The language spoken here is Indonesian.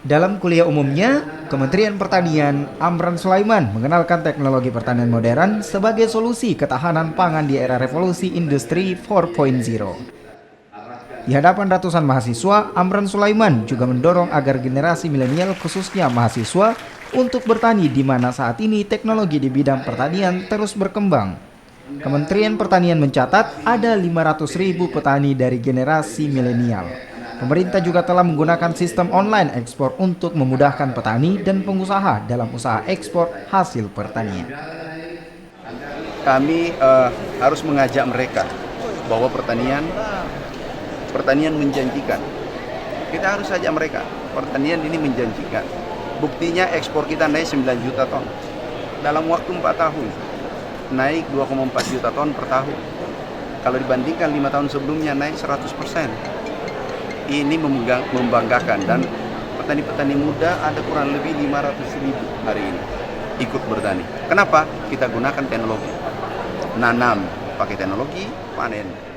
Dalam kuliah umumnya, Kementerian Pertanian, Amran Sulaiman mengenalkan teknologi pertanian modern sebagai solusi ketahanan pangan di era revolusi industri 4.0. Di hadapan ratusan mahasiswa, Amran Sulaiman juga mendorong agar generasi milenial khususnya mahasiswa untuk bertani di mana saat ini teknologi di bidang pertanian terus berkembang. Kementerian Pertanian mencatat ada 500.000 petani dari generasi milenial. Pemerintah juga telah menggunakan sistem online ekspor untuk memudahkan petani dan pengusaha dalam usaha ekspor hasil pertanian. Kami harus mengajak mereka bahwa pertanian menjanjikan. Kita harus ajak mereka, pertanian ini menjanjikan. Buktinya ekspor kita naik 9 juta ton. Dalam waktu 4 tahun, naik 2,4 juta ton per tahun. Kalau dibandingkan 5 tahun sebelumnya naik 100%. Ini membanggakan dan petani-petani muda ada kurang lebih 500.000 hari ini ikut bertani. Kenapa? Kita gunakan teknologi. Nanam pakai teknologi, panen